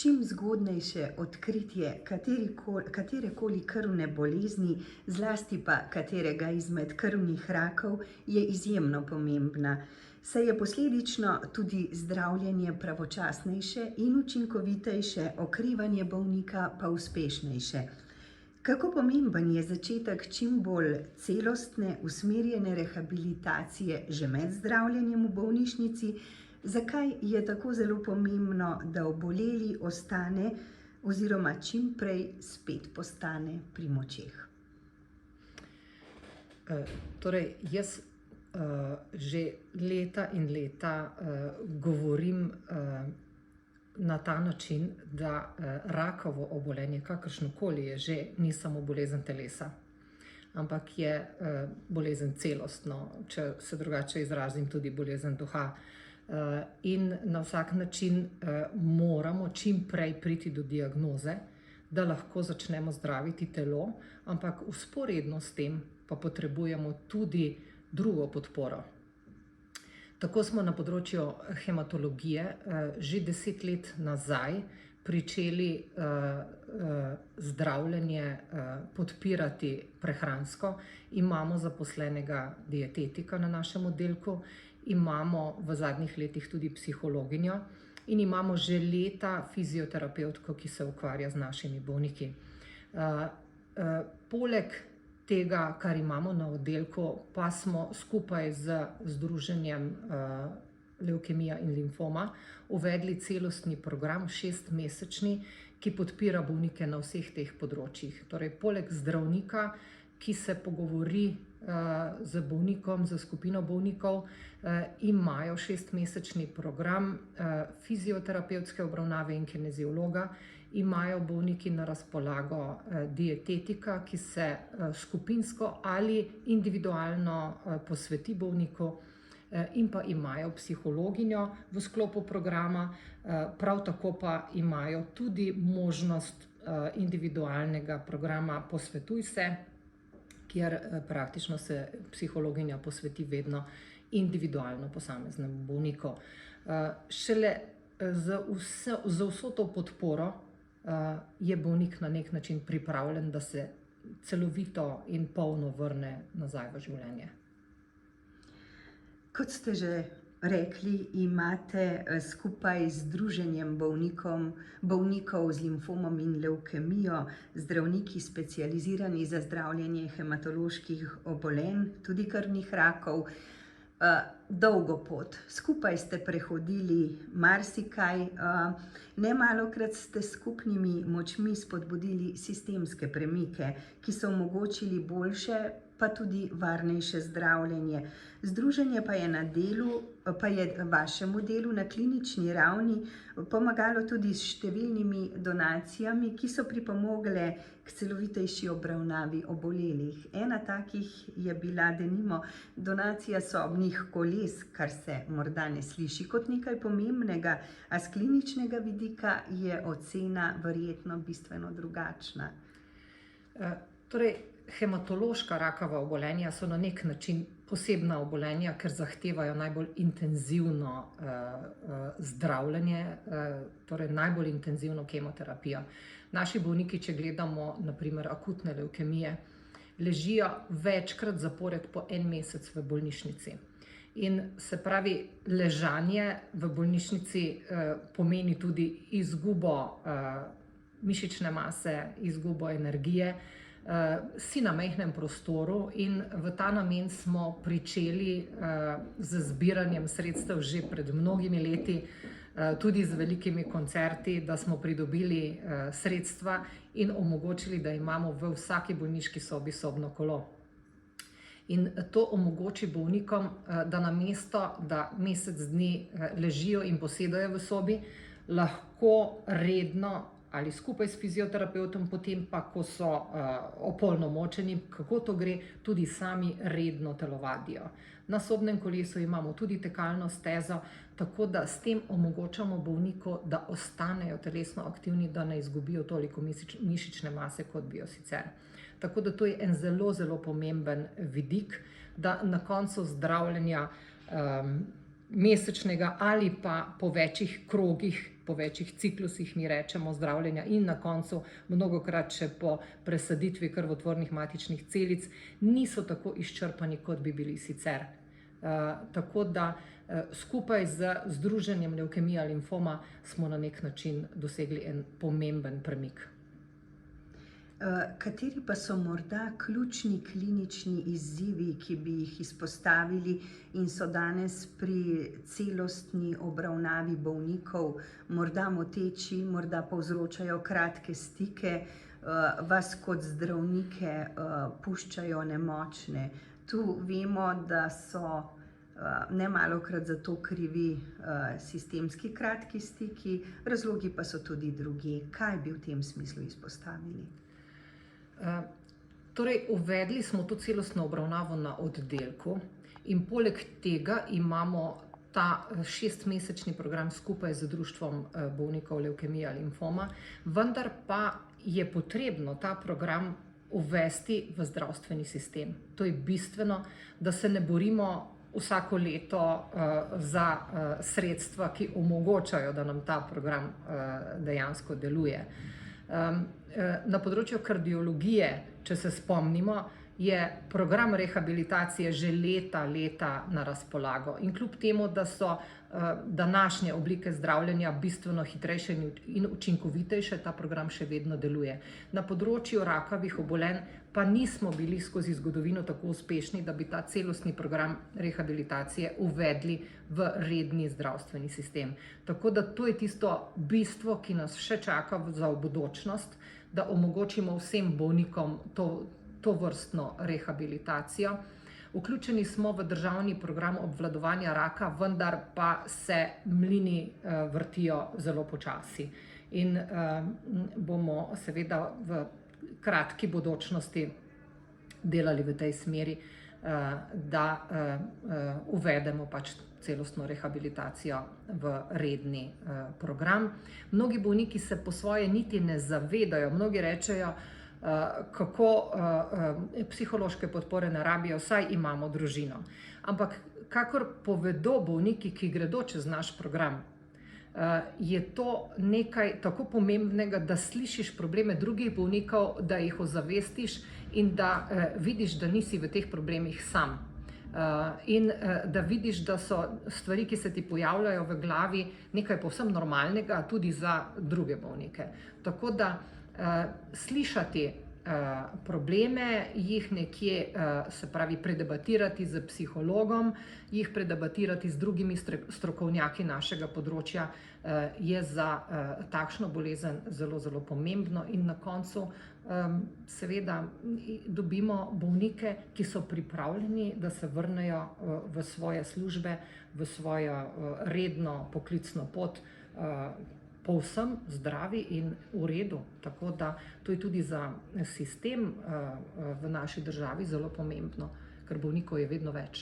čim zgodnejše odkritje katerekoli krvne bolezni, zlasti pa katerega izmed krvnih rakov, je izjemno pomembna, saj je posledično tudi zdravljenje pravočasnejše in učinkovitejše, okrevanje bolnika pa uspešnejše. Kako pomemben je začetek čim bolj celostne, usmerjene rehabilitacije že med zdravljenjem v bolnišnici? Zakaj je tako zelo pomembno, da oboleli ostane oziroma čim prej spet postane pri močeh? Torej, jaz že leta in leta govorim na ta način, da rakavo obolenje, kakršnokoli je že, ni samo bolezen telesa, ampak je bolezen celostno, če se drugače izrazim, tudi bolezen duha. In na vsak način moramo čim prej priti do diagnoze, da lahko začnemo zdraviti telo, ampak vzporedno s tem pa potrebujemo tudi drugo podporo. Tako smo na področju hematologije že 10 let nazaj pričeli zdravljenje podpirati prehransko. Imamo zaposlenega dietetika na našem oddelku, imamo v zadnjih letih tudi psihologinjo in imamo že leta fizioterapevtko, ki se ukvarja z našimi bolniki. Poleg tega, kar imamo na oddelku, pa smo skupaj z Združenjem levkemija in limfoma uvedli celostni program, 6-mesečni, ki podpira bolnike na vseh teh področjih. Torej, poleg zdravnika, ki se pogovori z bolnikom, z skupino bolnikov, imajo 6-mesečni program fizioterapevtske obravnave in kineziologa, imajo bolniki na razpolago dietetika, ki se skupinsko ali individualno posveti bolniku, in pa imajo psihologinjo v sklopu programa, prav tako pa imajo tudi možnost individualnega programa Posvetuj se, kjer praktično se psihologinja posveti vedno individualno posameznemu bolniku. Šele z vso to podporo je bolnik na nek način pripravljen, da se celovito in polno vrne nazaj v življenje. Kot ste že rekli, imate skupaj z Združenjem bolnikov z limfomom in levkemijo, zdravniki specializirani za zdravljenje hematoloških obolenj, tudi krvnih rakov, dolgo pot. Skupaj ste prehodili marsikaj, nemalokrat ste s skupnimi močmi spodbudili sistemske premike, ki so omogočili boljše, pa tudi varnejše zdravljenje. Združenje pa je vašemu delu na klinični ravni pomagalo tudi s številnimi donacijami, ki so pripomogle k celovitejši obravnavi obolelih. Ena takih je bila denimo donacija sobnih koles, kar se morda ne sliši kot nekaj pomembnega, a s kliničnega vidika je ocena verjetno bistveno drugačna. Torej, hematološka rakava obolenja so na nek način posebna obolenja, ker zahtevajo najbolj intenzivno zdravljenje, torej najbolj intenzivno kemoterapijo. Naši bolniki, če gledamo na primer akutne levkemije, ležijo večkrat zapored po 1 mesec v bolnišnici. In se pravi, ležanje v bolnišnici pomeni tudi izgubo mišične mase, izgubo energije, si na majhnem prostoru, in v ta namen smo pričeli z zbiranjem sredstev že pred mnogimi leti, tudi z velikimi koncerti, da smo pridobili sredstva in omogočili, da imamo v vsaki bolniški sobi sobno kolo. In to omogoči bolnikom, da namesto, da mesec dni ležijo in posedajo v sobi, lahko redno ali skupaj s fizioterapevtom, potem pa, ko so opolnomočeni, kako to gre, tudi sami redno telovadijo. Na sobnem kolesu imamo tudi tekalno stezo, tako da s tem omogočamo bolniku, da ostanejo telesno aktivni, da ne izgubijo toliko mišične mase, kot bi jo sicer. Tako da to je en zelo, zelo pomemben vidik, da na koncu zdravljenja mesečnega ali pa po večjih krogih po večjih ciklusih, mi rečemo, zdravljenja in na koncu mnogokrat še po presaditvi krvotvornih matičnih celic, niso tako izčrpani, kot bi bili sicer. Tako da skupaj z Združenjem levkemija limfoma smo na nek način dosegli en pomemben premik. Kateri pa so morda ključni klinični izzivi, ki bi jih izpostavili in so danes pri celostni obravnavi bolnikov morda moteči, morda povzročajo kratke stike, vas kot zdravnike puščajo nemočne? Tu vemo, da so nemalokrat za to krivi sistemski kratki stiki, razlogi pa so tudi drugi. Kaj bi v tem smislu izpostavili? Torej, uvedli smo to celostno obravnavo na oddelku in poleg tega imamo ta 6-mesečni program skupaj z Društvom bolnikov levkemija limfoma, vendar pa je potrebno ta program uvesti v zdravstveni sistem. To je bistveno, da se ne borimo vsako leto za sredstva, ki omogočajo, da nam ta program dejansko deluje. Na področju kardiologije, če se spomnimo, je program rehabilitacije že leta na razpolago. In kljub temu, da so današnje oblike zdravljenja bistveno hitrejše in učinkovitejše, ta program še vedno deluje. Na področju rakavih obolenj pa nismo bili skozi zgodovino tako uspešni, da bi ta celostni program rehabilitacije uvedli v redni zdravstveni sistem. Tako da to je tisto bistvo, ki nas še čaka za bodočnost, da omogočimo vsem bolnikom to vrstno rehabilitacijo. Vključeni smo v državni program obvladovanja raka, vendar pa se mlini vrtijo zelo počasi. In bomo seveda v kratki bodočnosti delali v tej smeri, da uvedemo pač celostno rehabilitacijo v redni program. Mnogi bolniki se po svoje niti ne zavedajo, mnogi rečejo, kako psihološke podpore ne rabijo, saj imamo družino. Ampak kakor povedo bolniki, ki gredo čez naš program, je to nekaj tako pomembnega, da slišiš probleme drugih bolnikov, da jih ozavestiš in da vidiš, da nisi v teh problemih sam. In da vidiš, da so stvari, ki se ti pojavljajo v glavi, nekaj povsem normalnega tudi za druge bolnike. Tako da slišati probleme, jih nekje, se pravi, predebatirati z psihologom, jih predebatirati z drugimi strokovnjaki našega področja, je za takšno bolezen zelo pomembno in na koncu seveda dobimo bolnike, ki so pripravljeni, da se vrnejo v svoje službe, v svojo redno poklicno pot, povsem zdravi in v redu. Tako da to je tudi za sistem v naši državi zelo pomembno, ker bolnikov je vedno več.